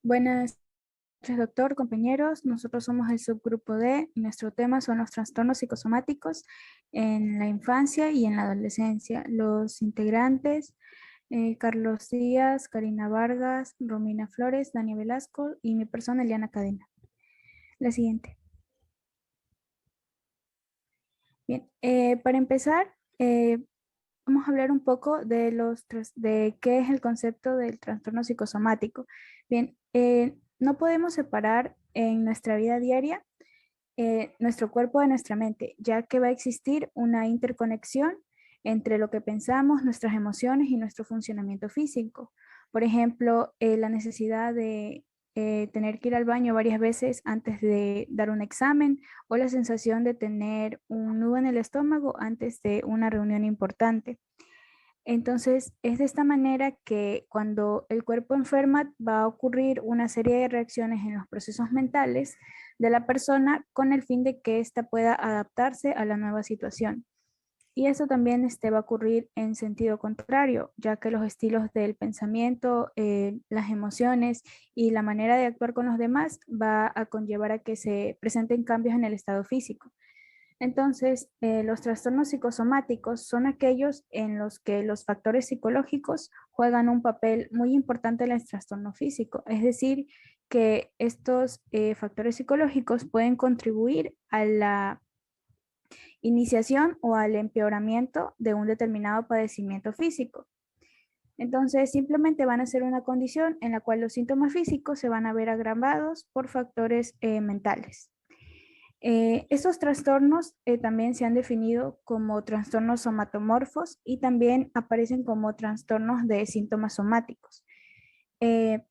Buenas noches, doctor, compañeros. Nosotros somos el subgrupo D y nuestro tema son los trastornos psicosomáticos en la infancia y en la adolescencia. Los integrantes, Carlos Díaz, Karina Vargas, Romina Flores, Dani Velasco y mi persona, Eliana Cadena. La siguiente. Bien, para empezar, vamos a hablar un poco de qué es el concepto del trastorno psicosomático. Bien, no podemos separar en nuestra vida diaria nuestro cuerpo de nuestra mente, ya que va a existir una interconexión entre lo que pensamos, nuestras emociones y nuestro funcionamiento físico. Por ejemplo, la necesidad de tener que ir al baño varias veces antes de dar un examen o la sensación de tener un nudo en el estómago antes de una reunión importante. Entonces, es de esta manera que cuando el cuerpo enferma va a ocurrir una serie de reacciones en los procesos mentales de la persona con el fin de que ésta pueda adaptarse a la nueva situación. Y eso también va a ocurrir en sentido contrario, ya que los estilos del pensamiento, las emociones y la manera de actuar con los demás va a conllevar a que se presenten cambios en el estado físico. Entonces, los trastornos psicosomáticos son aquellos en los que los factores psicológicos juegan un papel muy importante en el trastorno físico. Es decir, que estos factores psicológicos pueden contribuir a la iniciación o al empeoramiento de un determinado padecimiento físico. Entonces, simplemente van a ser una condición en la cual los síntomas físicos se van a ver agravados por factores mentales. Estos trastornos también se han definido como trastornos somatomorfos y también aparecen como trastornos de síntomas somáticos. Eh,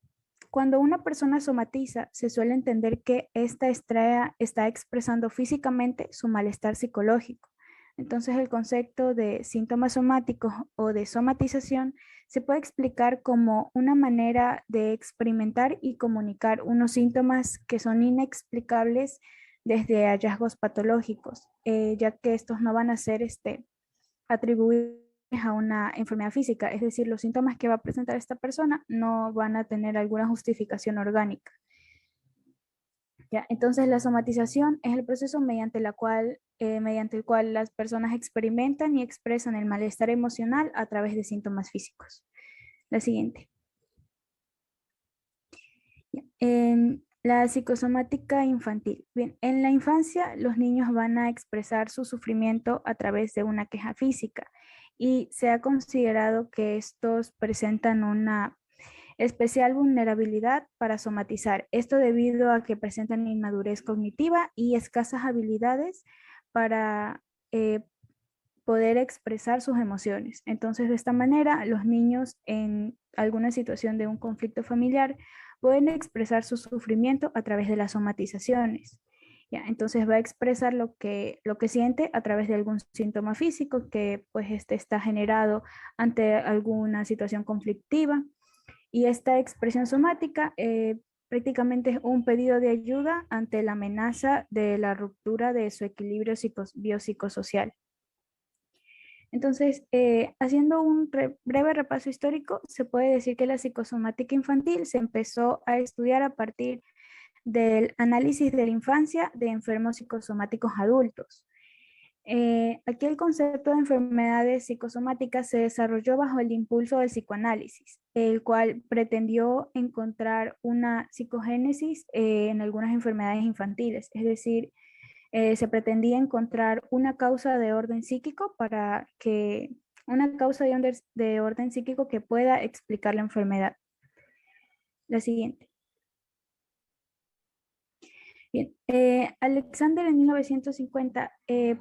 Cuando una persona somatiza, se suele entender que ésta está expresando físicamente su malestar psicológico. Entonces, el concepto de síntomas somáticos o de somatización se puede explicar como una manera de experimentar y comunicar unos síntomas que son inexplicables desde hallazgos patológicos, ya que estos no van a ser atribuibles a una enfermedad física, es decir, los síntomas que va a presentar esta persona no van a tener alguna justificación orgánica. ¿Ya? Entonces, la somatización es el proceso mediante el cual las personas experimentan y expresan el malestar emocional a través de síntomas físicos. La siguiente. En la psicosomática infantil. Bien, en la infancia los niños van a expresar su sufrimiento a través de una queja física y se ha considerado que estos presentan una especial vulnerabilidad para somatizar. Esto debido a que presentan inmadurez cognitiva y escasas habilidades para poder expresar sus emociones. Entonces, de esta manera, los niños en alguna situación de un conflicto familiar pueden expresar su sufrimiento a través de las somatizaciones. ¿Ya? Entonces va a expresar lo que siente a través de algún síntoma físico que pues está generado ante alguna situación conflictiva. Y esta expresión somática prácticamente es un pedido de ayuda ante la amenaza de la ruptura de su equilibrio biopsicosocial. Entonces, haciendo un breve repaso histórico, se puede decir que la psicosomática infantil se empezó a estudiar a partir del análisis de la infancia de enfermos psicosomáticos adultos. Aquí el concepto de enfermedades psicosomáticas se desarrolló bajo el impulso del psicoanálisis, el cual pretendió encontrar una psicogénesis en algunas enfermedades infantiles, es decir, se pretendía encontrar una causa de orden psíquico una causa de orden psíquico que pueda explicar la enfermedad. La siguiente. Bien, Alexander en 1950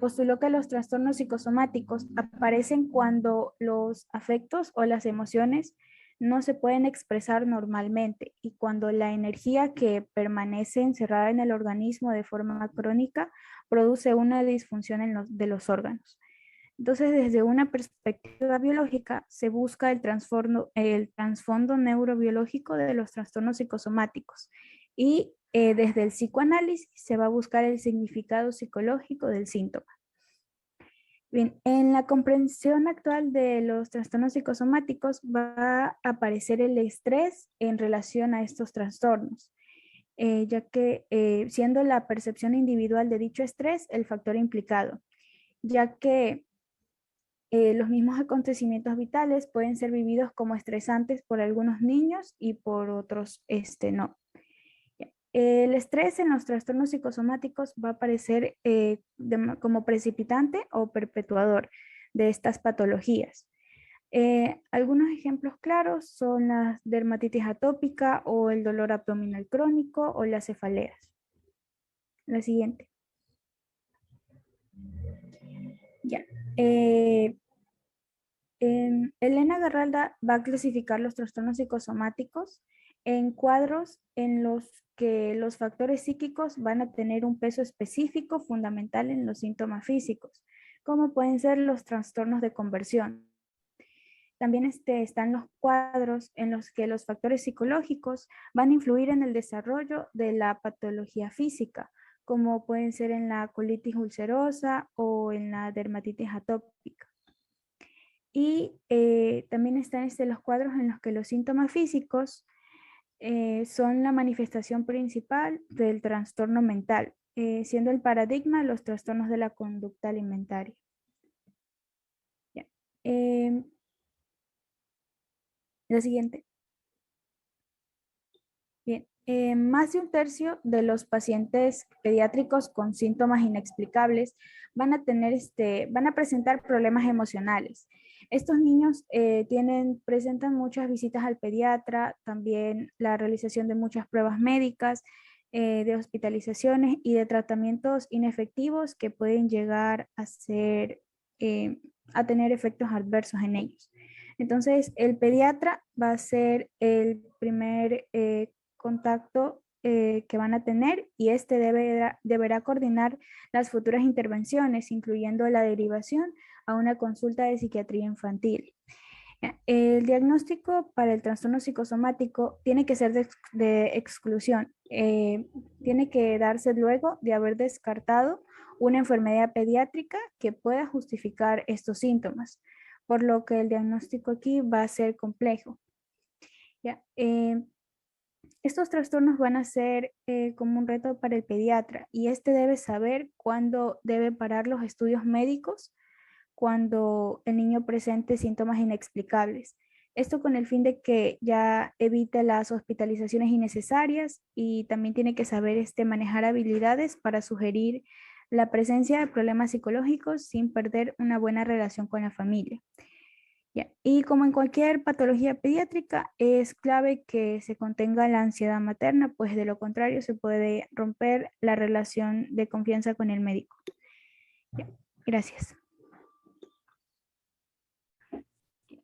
postuló que los trastornos psicosomáticos aparecen cuando los afectos o las emociones no se pueden expresar normalmente y cuando la energía que permanece encerrada en el organismo de forma crónica produce una disfunción de los órganos. Entonces, desde una perspectiva biológica, se busca el trasfondo neurobiológico de los trastornos psicosomáticos y desde el psicoanálisis se va a buscar el significado psicológico del síntoma. Bien, en la comprensión actual de los trastornos psicosomáticos va a aparecer el estrés en relación a estos trastornos, ya que siendo la percepción individual de dicho estrés el factor implicado, ya que los mismos acontecimientos vitales pueden ser vividos como estresantes por algunos niños y por otros no. El estrés en los trastornos psicosomáticos va a aparecer como precipitante o perpetuador de estas patologías. Algunos ejemplos claros son la dermatitis atópica o el dolor abdominal crónico o las cefaleas. La siguiente. Ya. Elena Garralda va a clasificar los trastornos psicosomáticos en cuadros en los que los factores psíquicos van a tener un peso específico fundamental en los síntomas físicos, como pueden ser los trastornos de conversión. También están los cuadros en los que los factores psicológicos van a influir en el desarrollo de la patología física, como pueden ser en la colitis ulcerosa o en la dermatitis atópica. Y también están los cuadros en los que los síntomas físicos son la manifestación principal del trastorno mental, siendo el paradigma los trastornos de la conducta alimentaria. Ya. La siguiente. Bien. Más de un tercio de los pacientes pediátricos con síntomas inexplicables van a van a presentar problemas emocionales. Estos niños presentan muchas visitas al pediatra, también la realización de muchas pruebas médicas, de hospitalizaciones y de tratamientos inefectivos que pueden llegar a tener efectos adversos en ellos. Entonces, el pediatra va a ser el primer contacto que van a tener y deberá coordinar las futuras intervenciones, incluyendo la derivación a una consulta de psiquiatría infantil. El diagnóstico para el trastorno psicosomático tiene que ser de exclusión. Tiene que darse luego de haber descartado una enfermedad pediátrica que pueda justificar estos síntomas, por lo que el diagnóstico aquí va a ser complejo. ¿Ya? Estos trastornos van a ser como un reto para el pediatra y este debe saber cuándo debe parar los estudios médicos cuando el niño presente síntomas inexplicables. Esto con el fin de que ya evite las hospitalizaciones innecesarias y también tiene que saber manejar habilidades para sugerir la presencia de problemas psicológicos sin perder una buena relación con la familia. Ya. Y como en cualquier patología pediátrica, es clave que se contenga la ansiedad materna, pues de lo contrario se puede romper la relación de confianza con el médico. Ya. Gracias.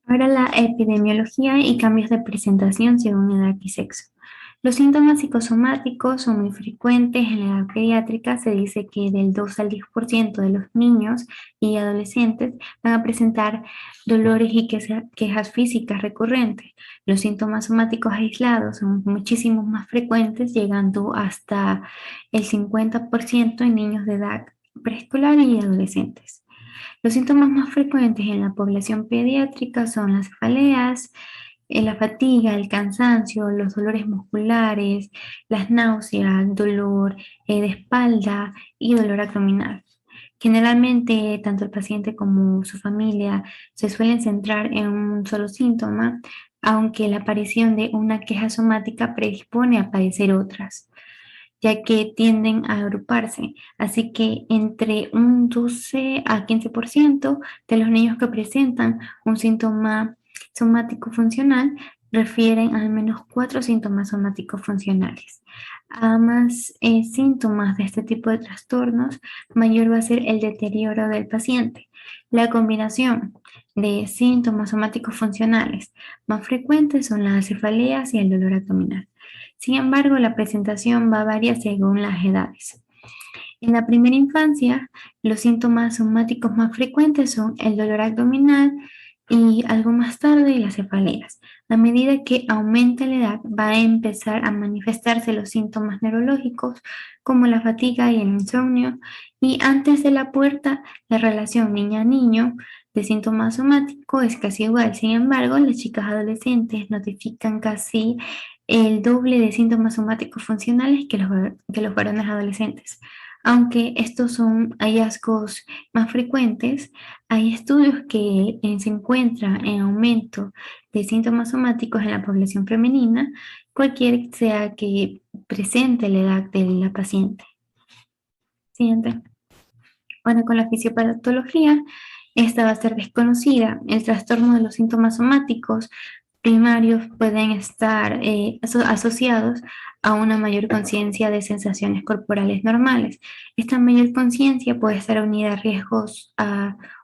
Ahora la epidemiología y cambios de presentación según edad y sexo. Los síntomas psicosomáticos son muy frecuentes en la edad pediátrica. Se dice que del 2 al 10% de los niños y adolescentes van a presentar dolores y quejas físicas recurrentes. Los síntomas somáticos aislados son muchísimo más frecuentes, llegando hasta el 50% en niños de edad preescolar y adolescentes. Los síntomas más frecuentes en la población pediátrica son las cefaleas, la fatiga, el cansancio, los dolores musculares, las náuseas, dolor de espalda y dolor abdominal. Generalmente, tanto el paciente como su familia se suelen centrar en un solo síntoma, aunque la aparición de una queja somática predispone a padecer otras, ya que tienden a agruparse. Así que entre un 12 a 15% de los niños que presentan un síntoma somático funcional refieren al menos 4 síntomas somáticos funcionales. A más síntomas de este tipo de trastornos, mayor va a ser el deterioro del paciente. La combinación de síntomas somáticos funcionales más frecuentes son las cefaleas y el dolor abdominal. Sin embargo, la presentación va a variar según las edades. En la primera infancia, los síntomas somáticos más frecuentes son el dolor abdominal, y algo más tarde las cefaleas. A medida que aumenta la edad, va a empezar a manifestarse los síntomas neurológicos como la fatiga y el insomnio, y antes de la puerta, la relación niña-niño de síntomas somáticos es casi igual. Sin embargo, las chicas adolescentes notifican casi el doble de síntomas somáticos funcionales que los varones adolescentes. Aunque estos son hallazgos más frecuentes, hay estudios que se encuentran en aumento de síntomas somáticos en la población femenina, cualquiera sea que presente la edad de la paciente. Siguiente. Bueno, con la fisiopatología, esta va a ser desconocida. El trastorno de los síntomas somáticos primarios pueden estar asociados a una mayor conciencia de sensaciones corporales normales. Esta mayor conciencia puede estar unida a riesgos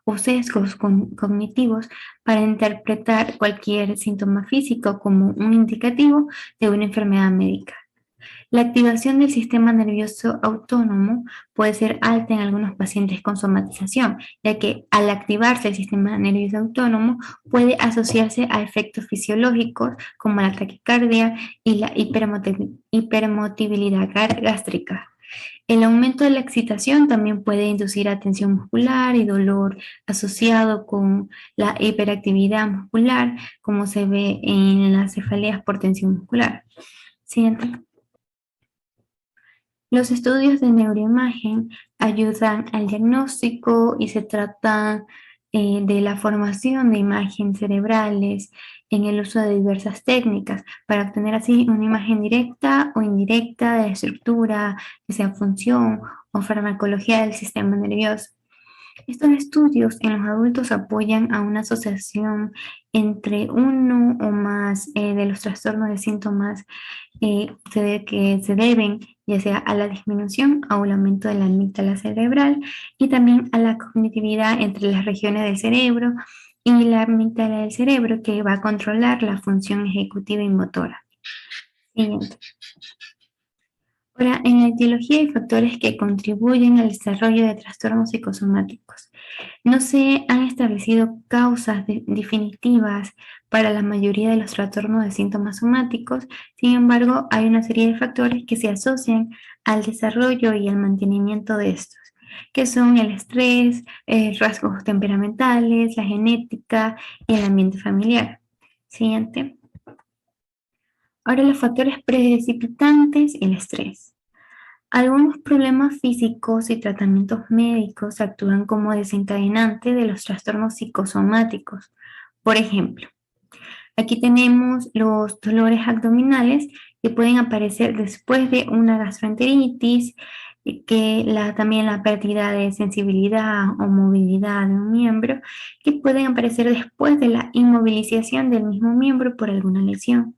o sesgos cognitivos para interpretar cualquier síntoma físico como un indicativo de una enfermedad médica. La activación del sistema nervioso autónomo puede ser alta en algunos pacientes con somatización, ya que al activarse el sistema nervioso autónomo puede asociarse a efectos fisiológicos como la taquicardia y la hipermotilidad gástrica. El aumento de la excitación también puede inducir a tensión muscular y dolor asociado con la hiperactividad muscular, como se ve en las cefaleas por tensión muscular. Siguiente. Los estudios de neuroimagen ayudan al diagnóstico y se trata de la formación de imágenes cerebrales en el uso de diversas técnicas para obtener así una imagen directa o indirecta de la estructura, ya sea función o farmacología del sistema nervioso. Estos estudios en los adultos apoyan a una asociación entre uno o más de los trastornos de síntomas que se deben ya sea a la disminución o al aumento de la amígdala cerebral y también a la cognitividad entre las regiones del cerebro y la amígdala del cerebro que va a controlar la función ejecutiva y motora. Siguiente. Ahora, en la etiología hay factores que contribuyen al desarrollo de trastornos psicosomáticos. No se han establecido causas definitivas para la mayoría de los trastornos de síntomas somáticos, sin embargo, hay una serie de factores que se asocian al desarrollo y al mantenimiento de estos, que son el estrés, rasgos temperamentales, la genética y el ambiente familiar. Siguiente. Ahora los factores precipitantes y el estrés. Algunos problemas físicos y tratamientos médicos actúan como desencadenante de los trastornos psicosomáticos. Por ejemplo, aquí tenemos los dolores abdominales que pueden aparecer después de una gastroenteritis, también la pérdida de sensibilidad o movilidad de un miembro, que pueden aparecer después de la inmovilización del mismo miembro por alguna lesión.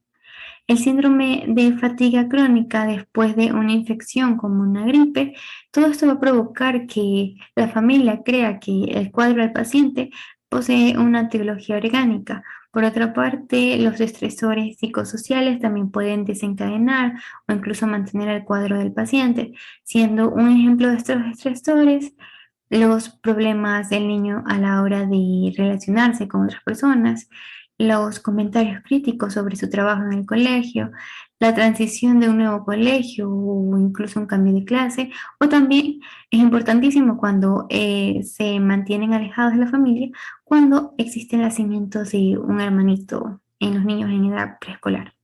El síndrome de fatiga crónica después de una infección como una gripe, todo esto va a provocar que la familia crea que el cuadro del paciente posee una etiología orgánica. Por otra parte, los estresores psicosociales también pueden desencadenar o incluso mantener el cuadro del paciente, siendo un ejemplo de estos estresores los problemas del niño a la hora de relacionarse con otras personas, los comentarios críticos sobre su trabajo en el colegio, la transición de un nuevo colegio o incluso un cambio de clase, o también es importantísimo cuando se mantienen alejados de la familia, cuando existe el nacimiento de un hermanito en los niños en edad preescolar.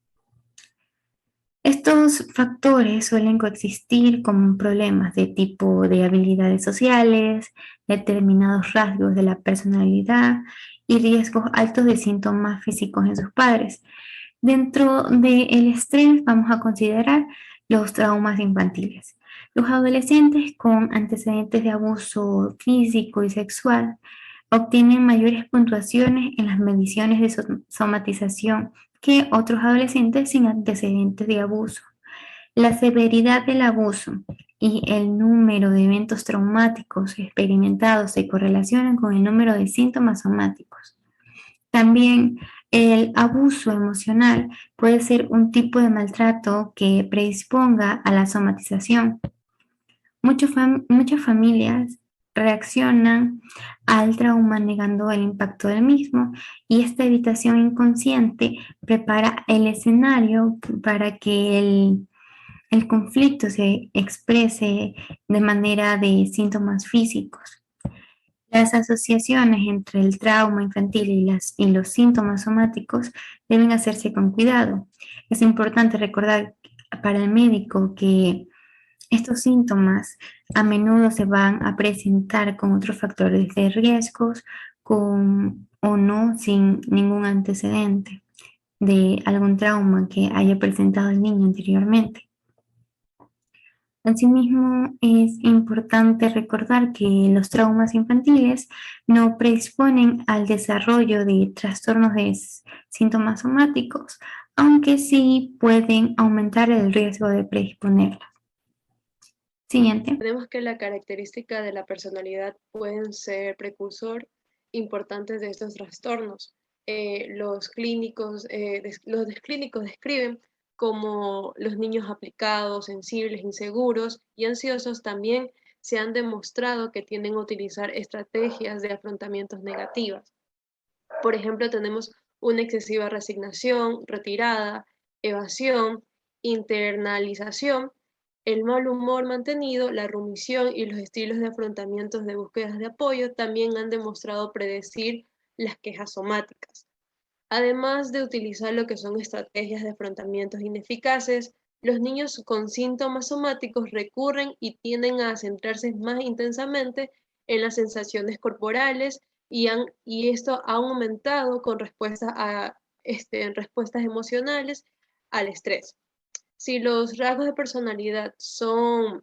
Estos factores suelen coexistir con problemas de tipo de habilidades sociales, determinados rasgos de la personalidad y riesgos altos de síntomas físicos en sus padres. Dentro del estrés vamos a considerar los traumas infantiles. Los adolescentes con antecedentes de abuso físico y sexual obtienen mayores puntuaciones en las mediciones de somatización que otros adolescentes sin antecedentes de abuso. La severidad del abuso y el número de eventos traumáticos experimentados se correlacionan con el número de síntomas somáticos. También el abuso emocional puede ser un tipo de maltrato que predisponga a la somatización. Muchas familias reaccionan al trauma negando el impacto del mismo, y esta evitación inconsciente prepara el escenario para que el conflicto se exprese de manera de síntomas físicos. Las asociaciones entre el trauma infantil y los síntomas somáticos deben hacerse con cuidado. Es importante recordar para el médico que estos síntomas a menudo se van a presentar con otros factores de riesgos, con o no sin ningún antecedente de algún trauma que haya presentado el niño anteriormente. Asimismo, es importante recordar que los traumas infantiles no predisponen al desarrollo de trastornos de síntomas somáticos, aunque sí pueden aumentar el riesgo de predisponerlos. Siguiente. Tenemos que la característica de la personalidad pueden ser precursor importantes de estos trastornos. Los clínicos describen como los niños aplicados, sensibles, inseguros y ansiosos también se han demostrado que tienden a utilizar estrategias de afrontamientos negativas. Por ejemplo, tenemos una excesiva resignación, retirada, evasión, internalización, el mal humor mantenido, la rumiación y los estilos de afrontamientos de búsquedas de apoyo también han demostrado predecir las quejas somáticas. Además de utilizar lo que son estrategias de afrontamientos ineficaces, los niños con síntomas somáticos recurren y tienden a centrarse más intensamente en las sensaciones corporales y esto ha aumentado con respuestas emocionales al estrés. Si los rasgos de personalidad son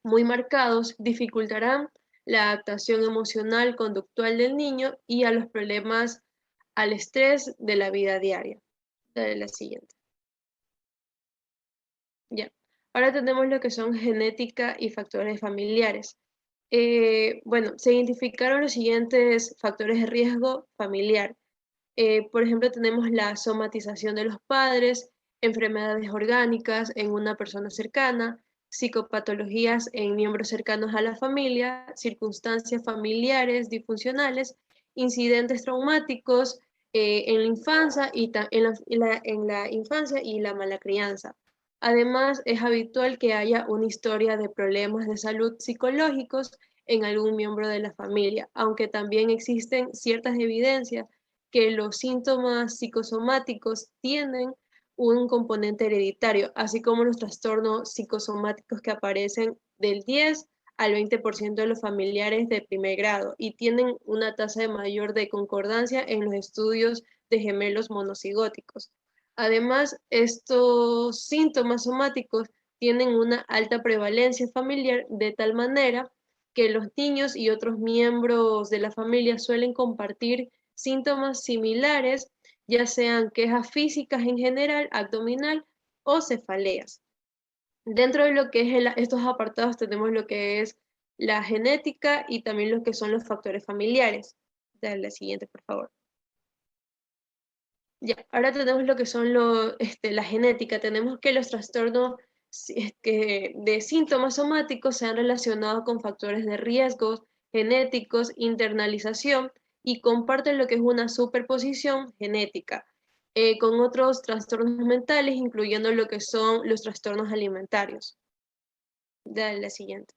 muy marcados, dificultarán la adaptación emocional conductual del niño y a los problemas al estrés de la vida diaria. Dale la siguiente. Ya. Ahora tenemos lo que son genética y factores familiares. Bueno, se identificaron los siguientes factores de riesgo familiar. Por ejemplo, tenemos la somatización de los padres, enfermedades orgánicas en una persona cercana, psicopatologías en miembros cercanos a la familia, circunstancias familiares disfuncionales, incidentes traumáticos en la infancia en la infancia y la mala crianza. Además, es habitual que haya una historia de problemas de salud psicológicos en algún miembro de la familia, aunque también existen ciertas evidencias que los síntomas psicosomáticos tienen un componente hereditario, así como los trastornos psicosomáticos que aparecen del 10 al 20% de los familiares de primer grado y tienen una tasa de mayor de concordancia en los estudios de gemelos monocigóticos. Además, estos síntomas somáticos tienen una alta prevalencia familiar de tal manera que los niños y otros miembros de la familia suelen compartir síntomas similares, ya sean quejas físicas en general, abdominal o cefaleas. Dentro de lo que es estos apartados tenemos lo que es la genética y también lo que son los factores familiares. Dale la siguiente, por favor. Ya, ahora tenemos lo que son la genética. Tenemos que los trastornos de síntomas somáticos se han relacionado con factores de riesgos genéticos, internalización y comparten lo que es una superposición genética con otros trastornos mentales, incluyendo lo que son los trastornos alimentarios. Dale la siguiente.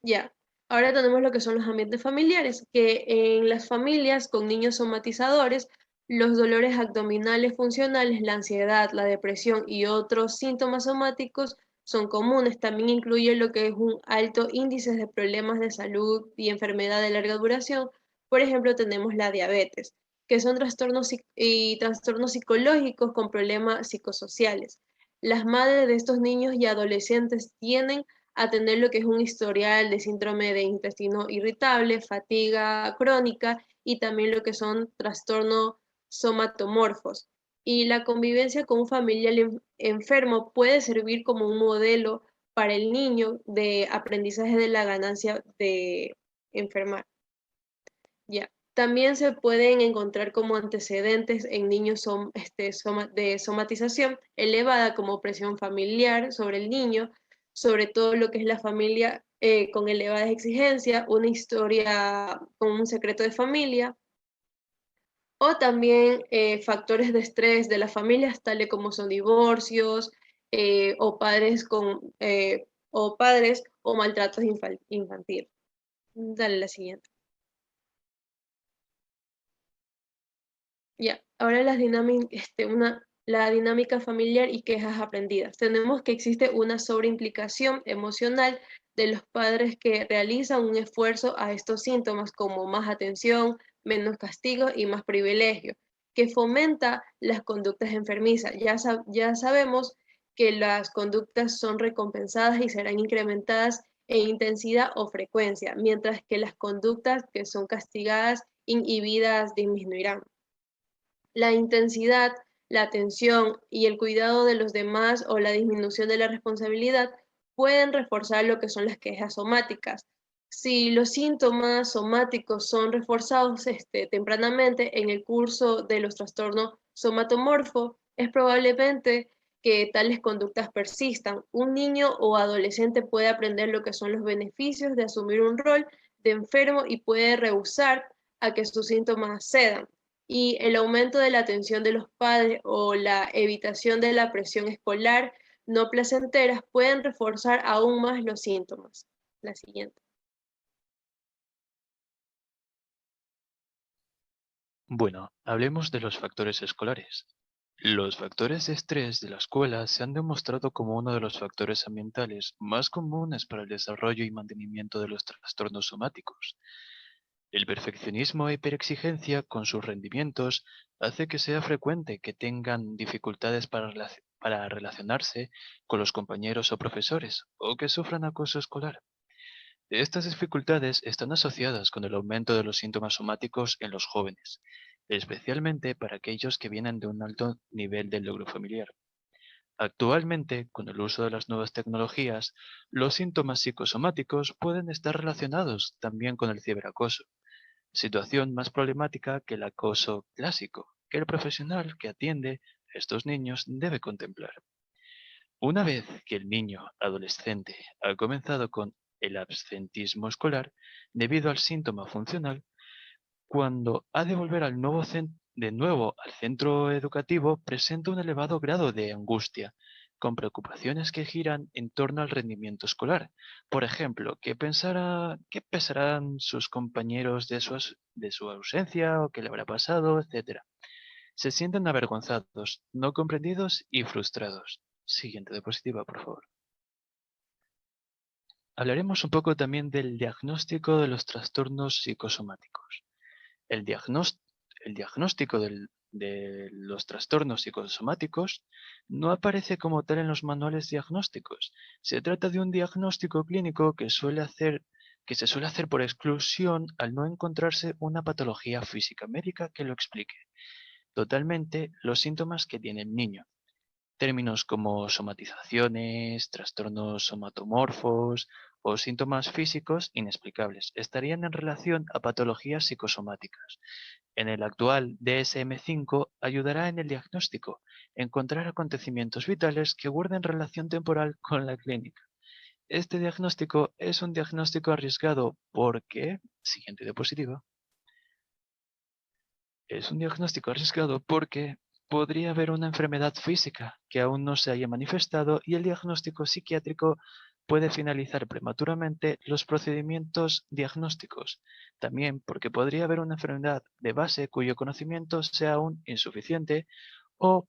Ya, ahora tenemos lo que son los ambientes familiares, que en las familias con niños somatizadores, los dolores abdominales funcionales, la ansiedad, la depresión y otros síntomas somáticos son comunes. También incluye lo que es un alto índice de problemas de salud y enfermedad de larga duración. Por ejemplo, tenemos la diabetes, que son trastornos psicológicos con problemas psicosociales. Las madres de estos niños y adolescentes tienen a tener lo que es un historial de síndrome de intestino irritable, fatiga crónica y también lo que son trastornos somatomorfos. Y la convivencia con un familiar enfermo puede servir como un modelo para el niño de aprendizaje de la ganancia de enfermar. Ya. También se pueden encontrar como antecedentes en niños de somatización elevada como presión familiar sobre el niño, sobre todo lo que es la familia con elevadas exigencias, una historia con un secreto de familia, o también factores de estrés de las familias, tales como son divorcios, o padres o maltratos infantiles. Dale la siguiente. Ya, ahora la dinámica familiar y quejas aprendidas. Tenemos que existe una sobreimplicación emocional de los padres que realizan un esfuerzo a estos síntomas como más atención, menos castigo y más privilegio, que fomenta las conductas enfermizas. Ya sabemos que las conductas son recompensadas y serán incrementadas en intensidad o frecuencia, mientras que las conductas que son castigadas, inhibidas, disminuirán. La intensidad, la atención y el cuidado de los demás o la disminución de la responsabilidad pueden reforzar lo que son las quejas somáticas. Si los síntomas somáticos son reforzados tempranamente en el curso de los trastornos somatomorfos, es probablemente que tales conductas persistan. Un niño o adolescente puede aprender lo que son los beneficios de asumir un rol de enfermo y puede rehusar a que sus síntomas cedan, y el aumento de la atención de los padres o la evitación de la presión escolar no placenteras pueden reforzar aún más los síntomas. La siguiente. Bueno, hablemos de los factores escolares. Los factores de estrés de la escuela se han demostrado como uno de los factores ambientales más comunes para el desarrollo y mantenimiento de los trastornos somáticos. El perfeccionismo e hiperexigencia con sus rendimientos hace que sea frecuente que tengan dificultades para relacionarse con los compañeros o profesores, o que sufran acoso escolar. Estas dificultades están asociadas con el aumento de los síntomas somáticos en los jóvenes, especialmente para aquellos que vienen de un alto nivel de logro familiar. Actualmente, con el uso de las nuevas tecnologías, los síntomas psicosomáticos pueden estar relacionados también con el ciberacoso, situación más problemática que el acoso clásico, que el profesional que atiende a estos niños debe contemplar. Una vez que el niño adolescente ha comenzado con el absentismo escolar debido al síntoma funcional, cuando ha de volver de nuevo al centro educativo, presenta un elevado grado de angustia, con preocupaciones que giran en torno al rendimiento escolar. Por ejemplo, qué pensarán sus compañeros de su ausencia o qué le habrá pasado, etcétera? Se sienten avergonzados, no comprendidos y frustrados. Siguiente diapositiva, por favor. Hablaremos un poco también del diagnóstico de los trastornos psicosomáticos. El, diagnós- el diagnóstico de los trastornos psicosomáticos no aparece como tal en los manuales diagnósticos. Se trata de un diagnóstico clínico que se suele hacer por exclusión al no encontrarse una patología física médica que lo explique totalmente los síntomas que tiene el niño. Términos como somatizaciones, trastornos somatomorfos o síntomas físicos inexplicables estarían en relación a patologías psicosomáticas. En el actual DSM-5 ayudará en el diagnóstico, encontrar acontecimientos vitales que guarden relación temporal con la clínica. Este diagnóstico es un diagnóstico arriesgado porque, siguiente diapositiva, es un diagnóstico arriesgado porque podría haber una enfermedad física que aún no se haya manifestado y el diagnóstico psiquiátrico puede finalizar prematuramente los procedimientos diagnósticos. También porque podría haber una enfermedad de base cuyo conocimiento sea aún insuficiente o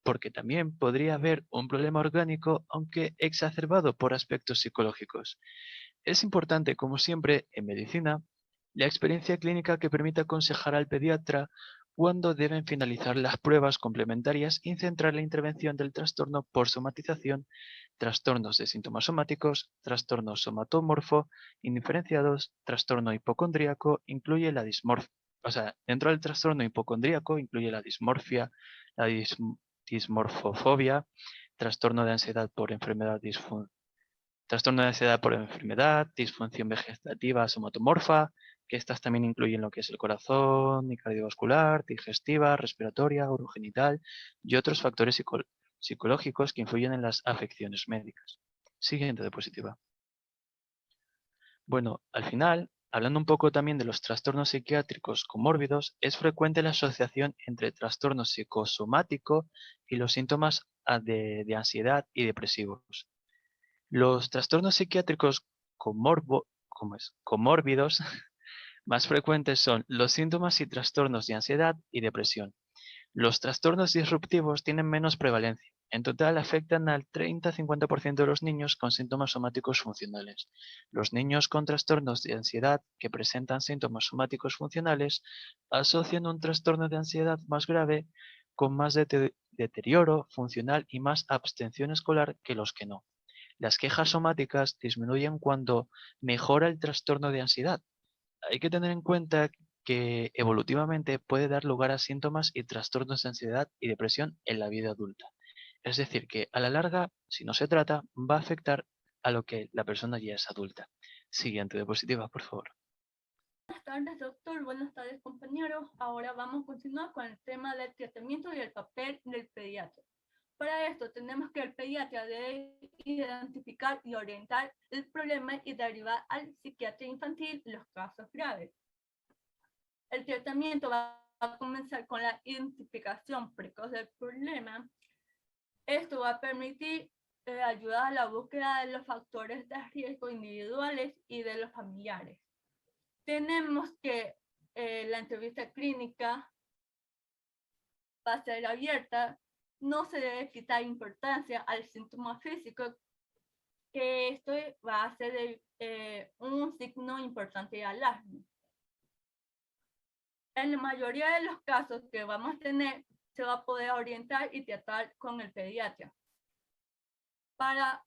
porque también podría haber un problema orgánico aunque exacerbado por aspectos psicológicos. Es importante, como siempre, en medicina, la experiencia clínica que permite aconsejar al pediatra cuándo deben finalizar las pruebas complementarias y centrar la intervención del trastorno por somatización, trastornos de síntomas somáticos, trastorno somatomorfo, indiferenciados, trastorno hipocondríaco, incluye la dismorfia. O sea, dentro del trastorno hipocondríaco incluye la dismorfia, la dismorfofobia, trastorno de ansiedad por enfermedad trastorno de ansiedad por enfermedad, disfunción vegetativa somatomorfa, que estas también incluyen lo que es el corazón y cardiovascular, digestiva, respiratoria, urogenital y otros factores psicológicos que influyen en las afecciones médicas. Siguiente diapositiva. Bueno, al final, hablando un poco también de los trastornos psiquiátricos comórbidos, es frecuente la asociación entre trastorno psicosomático y los síntomas de ansiedad y depresivos. Los trastornos psiquiátricos comórbidos más frecuentes son los síntomas y trastornos de ansiedad y depresión. Los trastornos disruptivos tienen menos prevalencia. En total afectan al 30-50% de los niños con síntomas somáticos funcionales. Los niños con trastornos de ansiedad que presentan síntomas somáticos funcionales asocian un trastorno de ansiedad más grave con más deterioro funcional y más abstención escolar que los que no. Las quejas somáticas disminuyen cuando mejora el trastorno de ansiedad. Hay que tener en cuenta que evolutivamente puede dar lugar a síntomas y trastornos de ansiedad y depresión en la vida adulta. Es decir, que a la larga, si no se trata, va a afectar a lo que la persona ya es adulta. Siguiente diapositiva, por favor. Buenas tardes, doctor. Buenas tardes, compañeros. Ahora vamos a continuar con el tema del tratamiento y el papel del pediatra. Para esto tenemos que el pediatra debe identificar y orientar el problema y derivar al psiquiatra infantil los casos graves. El tratamiento va a comenzar con la identificación precoz del problema. Esto va a permitir ayudar a la búsqueda de los factores de riesgo individuales y de los familiares. Tenemos que la entrevista clínica va a ser abierta, no se debe quitar importancia al síntoma físico, que esto va a ser un signo importante de alarma. En la mayoría de los casos que vamos a tener, se va a poder orientar y tratar con el pediatra para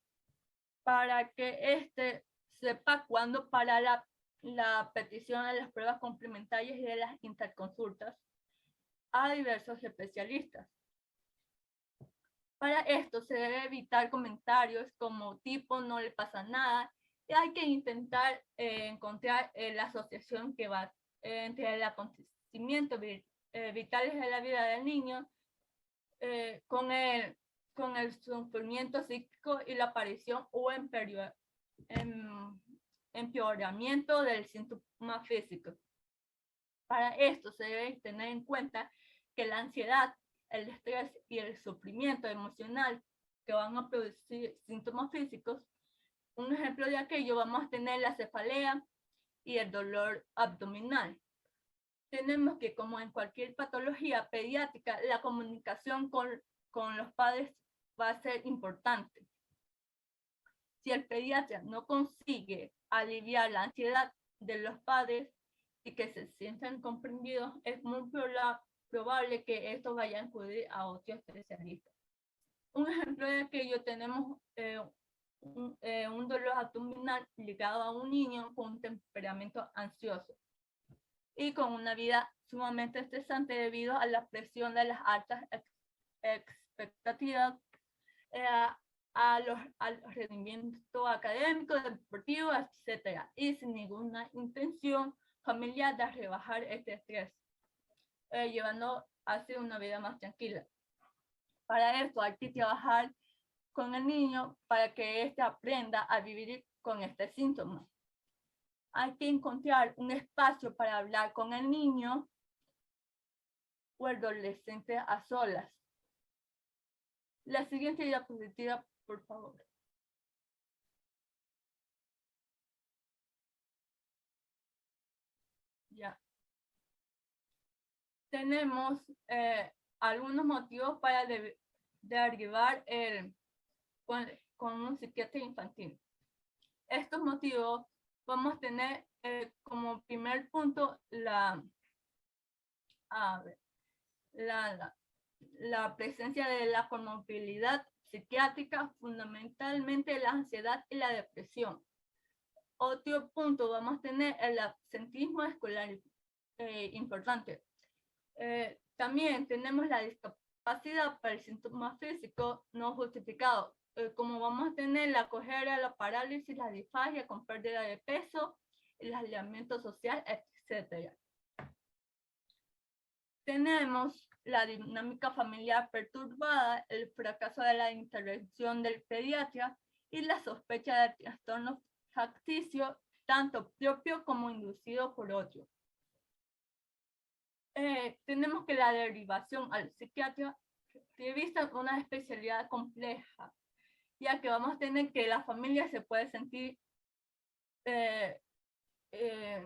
que éste sepa cuándo parar la petición de las pruebas complementarias y de las interconsultas a diversos especialistas. Para esto se debe evitar comentarios como tipo no le pasa nada y hay que intentar encontrar la asociación que va entre el acontecimiento vitales de la vida del niño con el sufrimiento psíquico y la aparición o empeoramiento del síntoma físico. Para esto se debe tener en cuenta que la ansiedad, el estrés y el sufrimiento emocional que van a producir síntomas físicos, un ejemplo de aquello vamos a tener la cefalea y el dolor abdominal. Tenemos que, como en cualquier patología pediátrica, la comunicación con los padres va a ser importante. Si el pediatra no consigue aliviar la ansiedad de los padres y que se sientan comprendidos, es muy probable que esto vaya a acudir a otro especialista. Un ejemplo de aquello tenemos un dolor abdominal ligado a un niño con un temperamento ansioso y con una vida sumamente estresante debido a la presión de las altas expectativas al rendimiento académico, deportivo, etc. Y sin ninguna intención familiar de rebajar este estrés, llevando así una vida más tranquila. Para esto hay que trabajar con el niño para que éste aprenda a vivir con este síntoma. Hay que encontrar un espacio para hablar con el niño o el adolescente a solas. La siguiente diapositiva, por favor. Ya. Tenemos algunos motivos para derivar con un psiquiatra infantil. Estos motivos vamos a tener como primer punto la presencia de la comorbilidad psiquiátrica, fundamentalmente la ansiedad y la depresión. Otro punto vamos a tener el absentismo escolar importante. También tenemos la discapacidad para el síntoma físico no justificado, como vamos a tener la cojera, la parálisis, la disfagia con pérdida de peso, el aislamiento social, etc. Tenemos la dinámica familiar perturbada, el fracaso de la intervención del pediatra y la sospecha de trastorno facticio tanto propio como inducido por otro. Tenemos que la derivación al psiquiatra revista una especialidad compleja, ya que vamos a tener que la familia se puede sentir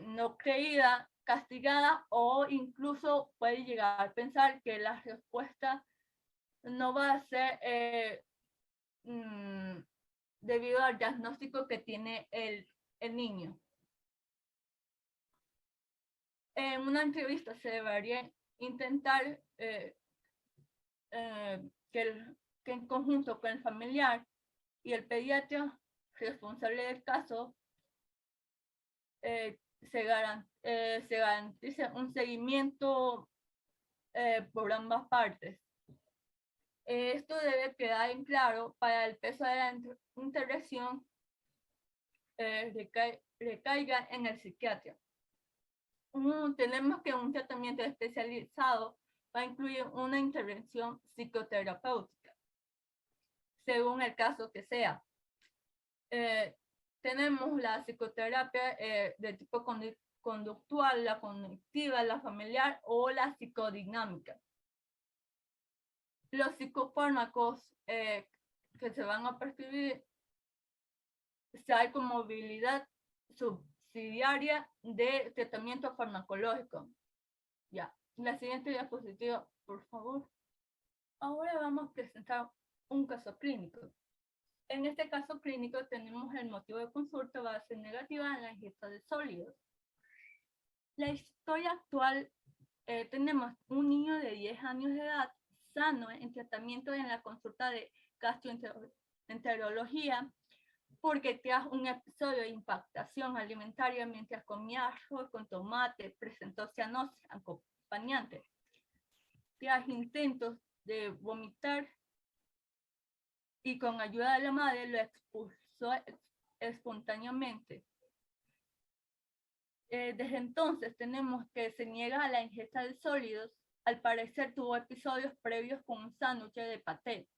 no creída, castigada, o incluso puede llegar a pensar que la respuesta no va a ser debido al diagnóstico que tiene el niño. En una entrevista se debería intentar que en conjunto con el familiar y el pediatra responsable del caso se garantice un seguimiento por ambas partes. Esto debe quedar en claro para el peso de la intervención recaiga en el psiquiatra. Tenemos que un tratamiento especializado va a incluir una intervención psicoterapéutica, según el caso que sea. Tenemos la psicoterapia de tipo conductual, la cognitiva, la familiar o la psicodinámica. Los psicofármacos que se van a prescribir se hay con movilidad subsidiaria de tratamiento farmacológico. Ya, la siguiente diapositiva, por favor. Ahora vamos a presentar un caso clínico. En este caso clínico tenemos el motivo de consulta base negativa en la ingesta de sólidos. La historia actual, tenemos un niño de 10 años de edad sano en tratamiento en la consulta de gastroenterología porque tras un episodio de impactación alimentaria mientras comía arroz con tomate presentó cianosis acompañante. Tras intentos de vomitar y con ayuda de la madre lo expulsó espontáneamente. Desde entonces tenemos que se niega a la ingesta de sólidos. Al parecer tuvo episodios previos con un sándwich de paté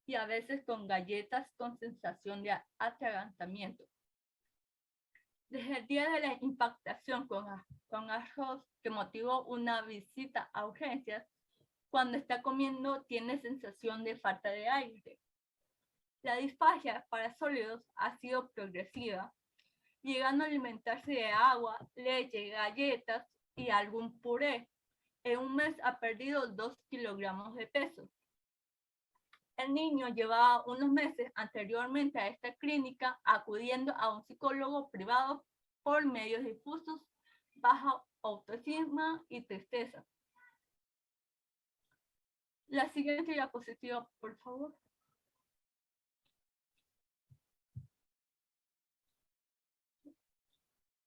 y a veces con galletas con sensación de atragantamiento. Desde el día de la impactación con arroz que motivó una visita a urgencias, cuando está comiendo tiene sensación de falta de aire. La disfagia para sólidos ha sido progresiva, llegando a alimentarse de agua, leche, galletas y algún puré. En un mes ha perdido 2 kilogramos de peso. El niño llevaba unos meses anteriormente a esta clínica acudiendo a un psicólogo privado por medios difusos, baja autoestima y tristeza. La siguiente diapositiva, por favor.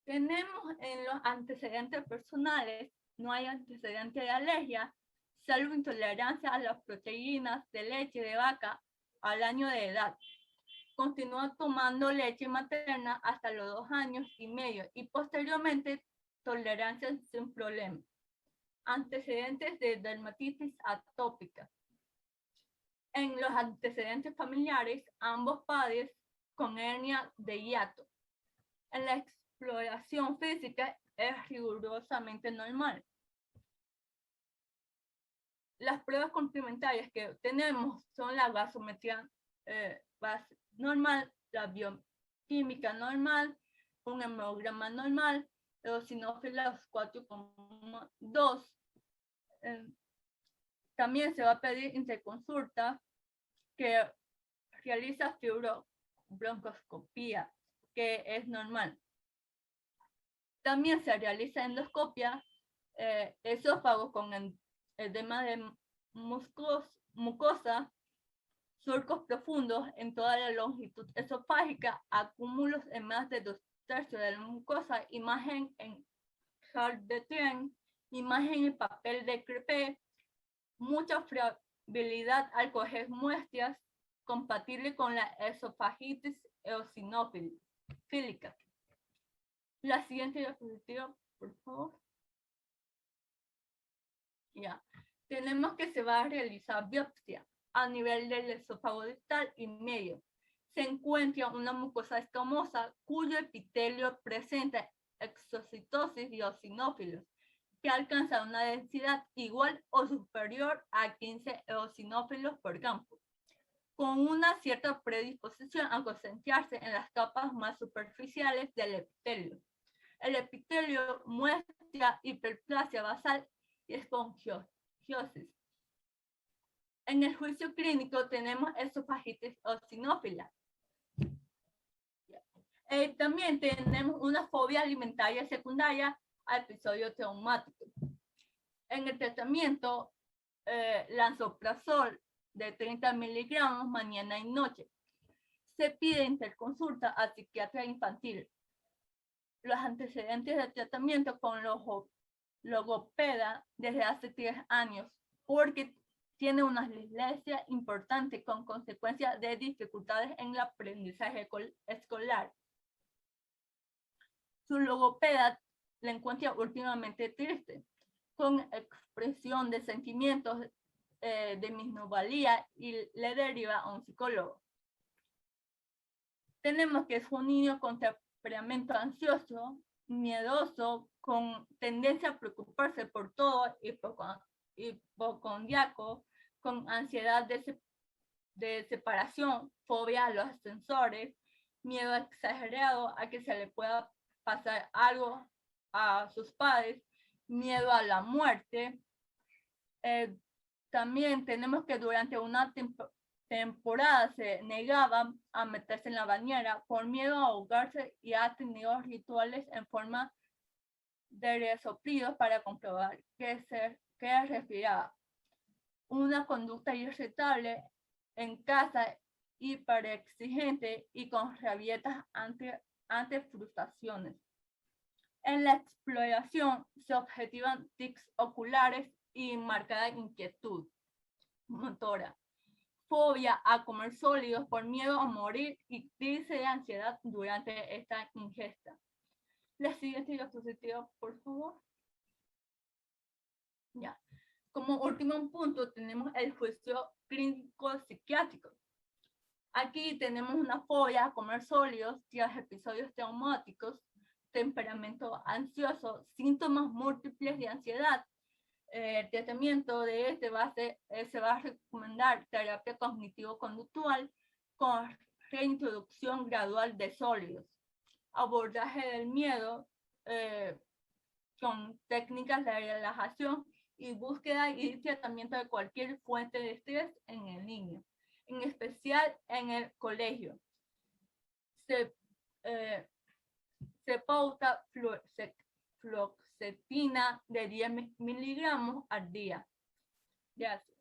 Tenemos en los antecedentes personales, no hay antecedente de alergia, salvo intolerancia a las proteínas de leche de vaca al año de edad. Continúa tomando leche materna hasta los 2 años y medio y posteriormente tolerancia sin problema. Antecedentes de dermatitis atópica. En los antecedentes familiares, ambos padres con hernia de hiato. En la exploración física es rigurosamente normal. Las pruebas complementarias que tenemos son la gasometría normal, la bioquímica normal, un hemograma normal, eosinófilos 4,2. También se va a pedir interconsulta que realiza fibrobroncoscopía, que es normal. También se realiza endoscopia esófago con edema de mucosa, surcos profundos en toda la longitud esofágica, acúmulos en más de 2/3 de la mucosa, imagen en chart de Tien, imagen en papel de Crepé, mucha friabilidad al coger muestras, compatible con la esofagitis eosinofílica. La siguiente diapositiva, por favor. Ya. Tenemos que se va a realizar biopsia a nivel del esófago distal y medio. se encuentra una mucosa escamosa cuyo epitelio presenta exocitosis de eosinófilos, que alcanza una densidad igual o superior a 15 eosinófilos por campo, con una cierta predisposición a concentrarse en las capas más superficiales del epitelio. El epitelio muestra hiperplasia basal y esponjiosis. En el juicio clínico tenemos esofagitis eosinófila. También tenemos una fobia alimentaria secundaria a episodio traumático. En el tratamiento, lansoprazol de 30 miligramos mañana y noche. Se pide interconsulta a psiquiatra infantil. Los antecedentes de tratamiento con logopeda desde hace 3 años, porque tiene una dislexia importante con consecuencia de dificultades en el aprendizaje escolar. Su logopeda la encuentra últimamente triste, con expresión de sentimientos de minusvalía, y le deriva a un psicólogo. Tenemos que es un niño con temperamento ansioso, miedoso, con tendencia a preocuparse por todo, hipocondriaco, con ansiedad de separación, fobia a los ascensores, miedo exagerado a que se le pueda pasar algo a sus padres, miedo a la muerte. También tenemos que durante una temporada se negaba a meterse en la bañera por miedo a ahogarse y ha tenido rituales en forma de resoplidos para comprobar que respiraba. Una conducta irritable en casa, hiperexigente y con rabietas ante frustraciones. En la exploración se objetivan tics oculares y marcada inquietud motora, fobia a comer sólidos por miedo a morir y crisis de ansiedad durante esta ingesta. La siguiente diapositiva, por favor. Ya. Como último punto tenemos el juicio clínico psiquiátrico. Aquí tenemos una fobia a comer sólidos tras episodios traumáticos, temperamento ansioso, síntomas múltiples de ansiedad. El tratamiento de este se va a recomendar terapia cognitivo-conductual con reintroducción gradual de sólidos, abordaje del miedo con técnicas de relajación y búsqueda y tratamiento de cualquier fuente de estrés en el niño, en especial en el colegio. Se pauta fluoxetina de 10 miligramos al día. Gracias.